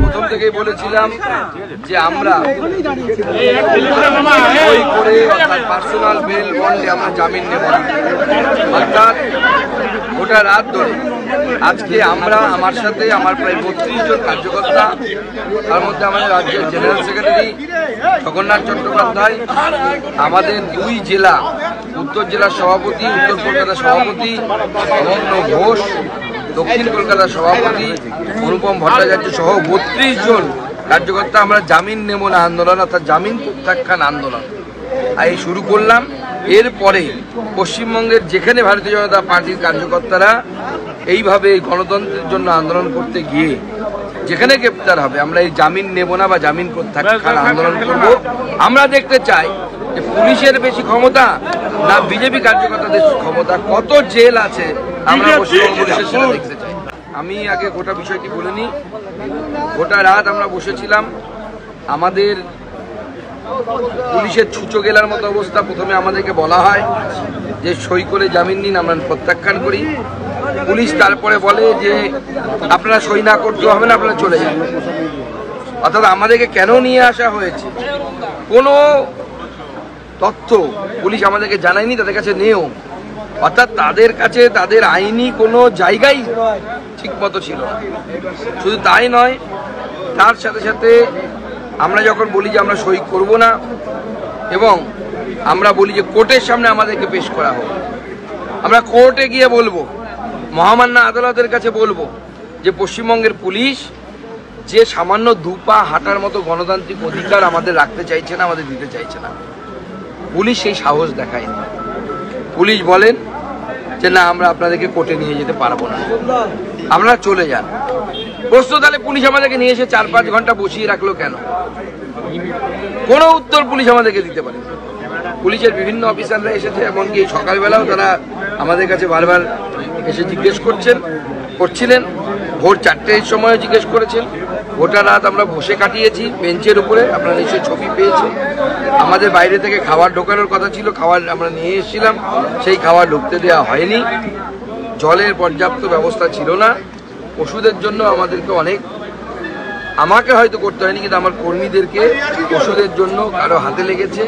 প্রথম থেকেই বলেছিলাম যে আমরা সই করে অর্থাৎ পার্সোনাল বেল বন্ডে আমরা জামিন নেব না। অর্থাৎ গোটা রাত ধরে আজকে আমরা, আমার সাথে আমার প্রায় 32 জন কার্যকর্তা, তার মধ্যে আমাদের রাজ্যের জেনারেল সেক্রেটারি জগন্নাথ চট্টোপাধ্যায়, আমাদের 2 জেলা, উত্তর জেলার সভাপতি, উত্তর কলকাতার সভাপতি অনন্য ঘোষ, দক্ষিণ কলকাতার সভাপতি অনুপম ভট্টাচার্য সহ 32 জন কার্যকর্তা আমরা জামিন নেব না আন্দোলন, অর্থাৎ জামিন প্রত্যাখ্যান আন্দোলন এই শুরু করলাম। এরপরে পশ্চিমবঙ্গের যেখানে ভারতীয় জনতা পার্টির কার্যকর্তারা এইভাবে গণতন্ত্রের জন্য আন্দোলন করতে গিয়ে যেখানে গ্রেপ্তার হবে, আমরা এই জামিন নেব না বা জামিন প্রত্যাখ্যান আন্দোলন করব। আমরা দেখতে চাই যে পুলিশের বেশি ক্ষমতা না বিজেপি কার্যকর্তাদের ক্ষমতা, কত জেল আছে আমরা পশ্চিমবঙ্গ পুলিশের সেটা দেখতে চাই। আমি আগে গোটা বিষয়টি বলিনি, গোটা রাত আমরা বসেছিলাম। আমাদের পুলিশের ছুঁচো গেলার মতো অবস্থা। প্রথমে আমাদেরকে বলা হয় যে সই করে জামিন নিন, আমরা প্রত্যাখ্যান করি। পুলিশ তারপরে বলে যে আপনারা সই না করতে হবে না, আপনারা চলে যান। অর্থাৎ আমাদেরকে কেন নিয়ে আসা হয়েছে কোনো তথ্য পুলিশ আমাদেরকে জানায়নি, তাদের কাছে নেও। অর্থাৎ তাদের কাছে তাদের আইনি কোনো জায়গাই ঠিক মতো ছিল না। শুধু তাই নয়, তার সাথে সাথে আমরা যখন বলি যে আমরা সই করব না এবং আমরা বলি যে কোর্টের সামনে আমাদেরকে পেশ করা হোক, আমরা কোর্টে গিয়ে বলবো, মহামান্য আদালতের কাছে বলবো যে পশ্চিমবঙ্গের পুলিশ যে সামান্য 2 পা হাঁটার মতো গণতান্ত্রিক অধিকার আমাদের রাখতে চাইছে না, আমাদের দিতে চাইছে না, পুলিশ সেই সাহস দেখায়নি। পুলিশ বলেন যে না, আমরা আপনাদেরকে কোর্টে নিয়ে যেতে পারবো না, আপনারা চলে যান। প্রশ্ন, তাহলে পুলিশ আমাদেরকে নিয়ে এসে 4-5 ঘন্টা বসিয়ে রাখলো কেন? কোনো উত্তর পুলিশ আমাদেরকে দিতে পারে। পুলিশের বিভিন্ন অফিসাররা এসেছে, এমনকি সকালবেলাও তারা আমাদের কাছে বারবার এসে জিজ্ঞেস করছিলেন। ভোর 4টের সময় জিজ্ঞেস করেছেন। গোটা রাত আমরা বসে কাটিয়েছি বেঞ্চের উপরে, আপনারা নিশ্চয়ই ছবি পেয়েছেন। আমাদের বাইরে থেকে খাবার ঢোকানোর কথা ছিল, খাবার আমরা নিয়ে এসেছিলাম, সেই খাবার ঢুকতে দেওয়া হয়নি। জলের পর্যাপ্ত ব্যবস্থা ছিল না। ওষুধের জন্য আমাদেরকে অনেক, আমাকে হয়তো করতে হয়নি, কিন্তু আমার কর্মীদেরকে ওষুধের জন্য কারো হাতে লেগেছে,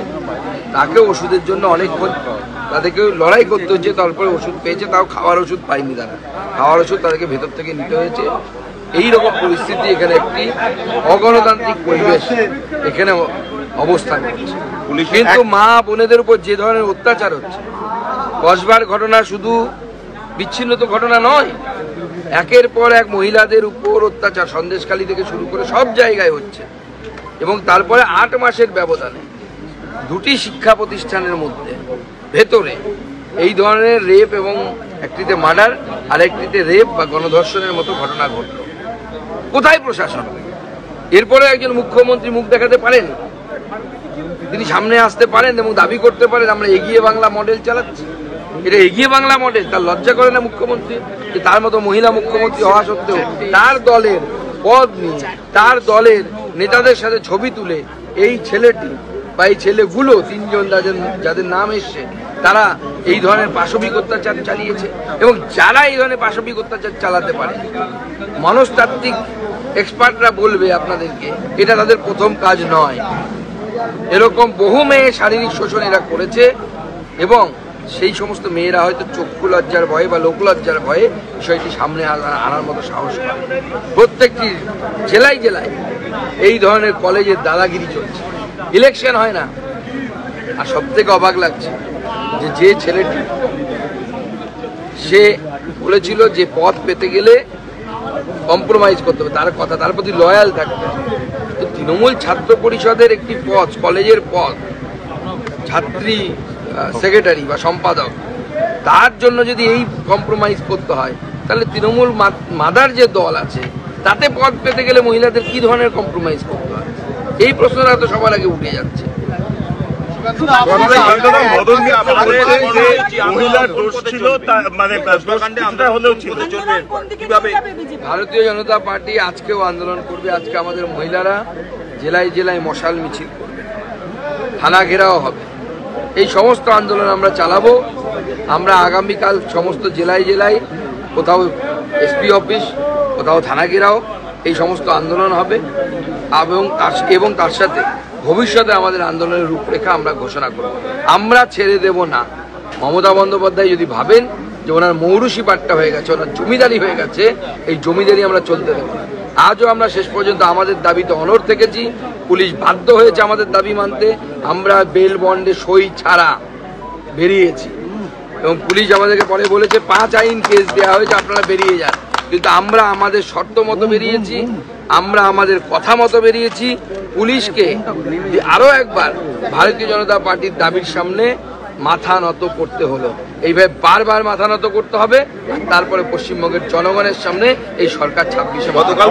তাকেও ওষুধের জন্য অনেকক্ষণ তাদেরকে লড়াই করতে হচ্ছে, তারপরে ওষুধ পেয়েছে। তাও খাওয়ার ওষুধ পায়নি তারা, খাওয়ার ওষুধ তাদেরকে ভেতর থেকে নিতে হয়েছে। এইরকম পরিস্থিতি, এখানে একটি অগণতান্ত্রিক পরিবেশ এখানে অবস্থান করছে। কিন্তু মা বোনেদের উপর যে ধরনের অত্যাচার হচ্ছে, কসবার ঘটনা শুধু বিচ্ছিন্ন তো ঘটনা নয়, একের পর এক মহিলাদের উপর অত্যাচার সন্দেশখালী থেকে শুরু করে সব জায়গায় হচ্ছে। এবং তারপরে 8 মাসের ব্যবধানে 2টি শিক্ষা প্রতিষ্ঠানের মধ্যে ভেতরে এই ধরনের রেপ, এবং একটিতে মার্ডার আর একটিতে রেপ বা গণধর্ষণের মতো ঘটনা ঘটল। কোথায় প্রশাসন? এরপরে একজন মুখ্যমন্ত্রী মুখ দেখাতে পারেন, তিনি সামনে আসতে পারেন এবং দাবি করতে পারেন আমরা এগিয়ে বাংলা মডেল চালাচ্ছি। এটা এগিয়ে বাংলা মডেল? তার লজ্জা করে না মুখ্যমন্ত্রী? যে তার মতো মহিলা মুখ্যমন্ত্রী হওয়া সত্ত্বেও তার দলের পদ নিয়ে, তার দলের নেতাদের সাথে ছবি তুলে এই ছেলেটি বা এই ছেলেগুলো 3 জন যাদের নাম এসছে, তারা এই ধরনের পাশবিক অত্যাচার চালিয়েছে। এবং যারা এই ধরনের পাশবিক অত্যাচার চালাতে পারে, মনস্তাত্ত্বিক এক্সপার্টরা বলবে আপনাদেরকে এটা তাদের প্রথম কাজ নয়। এরকম বহু মেয়ে শারীরিক শোষণ এরা করেছে, এবং সেই সমস্ত মেয়েরা হয়তো চক্ষু লজ্জার ভয়ে বা লোকলজ্জার ভয়ে বিষয়টি সামনে আনার মতো সাহস পায়। প্রত্যেকটি জেলায় জেলায় এই ধরনের কলেজের দাদাগিরি চলছে, ইলেকশন হয় না। আর সব থেকে অবাক লাগছে যে ছেলেটি, সে বলেছিল যে পদ পেতে গেলে কম্প্রোমাইজ করতে হবে, তার কথা, তার প্রতি লয়াল থাকতে হবে। তো তৃণমূল ছাত্র পরিষদের একটি পদ, কলেজের পদ, ছাত্রী সেক্রেটারি বা সম্পাদক, তার জন্য যদি এই কম্প্রোমাইজ করতে হয়, তাহলে তৃণমূল মাদার যে দল আছে তাতে পদ পেতে গেলে মহিলাদের কি ধরনের কম্প্রোমাইজ করতে হয়? এই প্রশ্নটা তো সবার আগে উঠে যাচ্ছে। ভারতীয় জনতা পার্টি আজকেও আন্দোলন করবে। আজকে আমাদের মহিলারা জেলায় জেলায় মশাল মিছিল করবে, থানা ঘেরাও হবে। এই সমস্ত আন্দোলন আমরা চালাবো। আমরা আগামীকাল সমস্ত জেলায় জেলায় কোথাও এসপি অফিস, কোথাও থানা ঘেরাও, এই সমস্ত আন্দোলন হবে এবং তার সাথে ভবিষ্যতে আমাদের আন্দোলনের রূপরেখা আমরা ঘোষণা করব। আমরা ছেড়ে দেব না। মমতা বন্দ্যোপাধ্যায় যদি ভাবেন যে ওনার মৌরুষি পাট্টা হয়ে গেছে, ওনার জমিদারি হয়ে গেছে, এই জমিদারি আমরা চলতে দেব না। আজও আমরা শেষ পর্যন্ত আমাদের দাবিতে অনড় থেকেছি। পুলিশ বাধ্য হয়েছে আমাদের দাবি মানতে। আমরা বেল বন্ডে সই ছাড়া বেরিয়েছি এবং পুলিশ আমাদেরকে পরে বলেছে 5 আইন কেস দেওয়া হয়েছে, আপনারা বেরিয়ে যান। কিন্তু আমরা আমাদের শর্ত মতো বেরিয়েছি, আমরা আমাদের কথা মতো বেরিয়েছি। পুলিশকে আরও একবার ভারতীয় জনতা পার্টির দাবির সামনে মাথা নত করতে হলো। এইভাবে বারবার মাথা নত করতে হবে। তারপরে পশ্চিমবঙ্গের জনগণের সামনে এই সরকার 26 গতকাল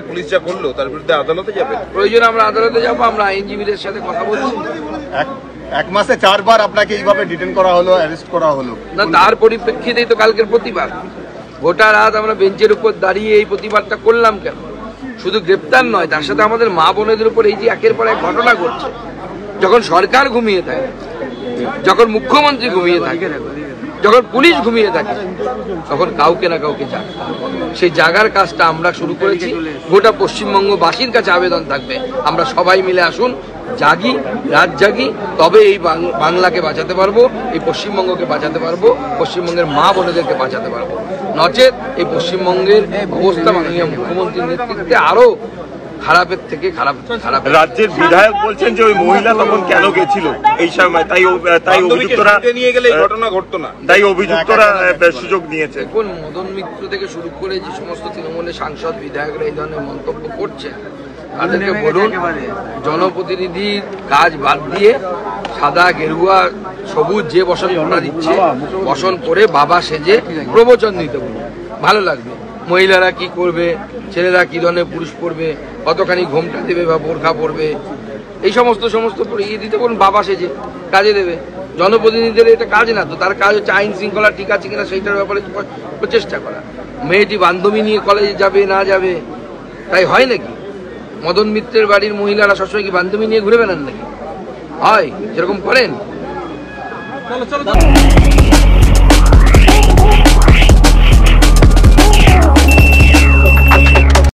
পুলিশ যা করলো তার বিরুদ্ধে আদালতে যাবে। প্রয়োজনে আমরা আদালতে যাবো। আমরা আইনজীবীদের সাথে কথা বলছি। এক মাসে 4 বার আপনাকে এইভাবে ডিটেইন করা হলো, অ্যারেস্ট করা হলো। না, তার পরিপ্রেক্ষিতেই তো কালকের প্রতিবাদ। গোটা রাত আমরা বেঞ্চের উপর দাঁড়িয়ে এই প্রতিবাদটা করলাম কেন? শুধু গ্রেপ্তার নয়, তার সাথে আমাদের মা বোনেদের উপর এই যে একের পর এক ঘটনা ঘটছে। যখন সরকার ঘুমিয়ে থাকে, যখন মুখ্যমন্ত্রী ঘুমিয়ে থাকে, যখন পুলিশ ঘুমিয়ে থাকে, তখন কাউকে না কাউকে জাগে। সেই জাগার কাজটা আমরা শুরু করেছি। গোটা পশ্চিমবঙ্গবাসীর কাছে আবেদন থাকবে, আমরা সবাই মিলে আসুন, জাগি, রাত জাগি, তবে এই বাংলাকে বাঁচাতে পারবো, এই পশ্চিমবঙ্গকে বাঁচাতে পারবো, পশ্চিমবঙ্গের মা বোনেদেরকে বাঁচাতে পারবো। নচেত এই পশ্চিমবঙ্গের অবস্থা মাননীয় মুখ্যমন্ত্রীর নেতৃত্বে আরো খারাপের থেকে খারাপ। রাজ্যের বিধায়ক বলছেন যে ওই মহিলা তখন কেন গেছিল এই সময়, তাই অভিযুক্তরা নিয়ে গেলে এই ঘটনা ঘটতো না, তাই অভিযুক্তরা সুযোগ নিয়েছে। এখন মদন মিত্র থেকে শুরু করে যে সমস্ত তৃণমূলের সাংসদ বিধায়করা এই ধরনের মন্তব্য করছে, তাদেরকে বলুন জনপ্রতিনিধির কাজ বাদ দিয়ে সাদা গেরুয়া সবুজ যে বসন ঘটনা দিচ্ছে, বসন করে বাবা সেজে প্রবচন দিতে বলুন, ভালো লাগবে। মহিলারা কি করবে, ছেলেরা কি ধরনের পুরুষ পরবে, কতখানি ঘোমটা দেবে বা বোরখা পরবে, এই সমস্ত ইয়ে দিতে বলুন, বাবা সেজে কাজে দেবে। জনপ্রতিনিধিদের এটা কাজ না তো, তার কাজ হচ্ছে আইন শৃঙ্খলা ঠিক আছে কিনা সেইটার ব্যাপারে প্রচেষ্টা করা। মেয়েটি বান্ধবী নিয়ে কলেজে যাবে না যাবে, তাই হয় নাকি? মদন মিত্রের বাড়ির মহিলারা সবসময় কি বান্ধবী নিয়ে ঘুরে বেড়ান নাকি? হয় যেরকম করেন।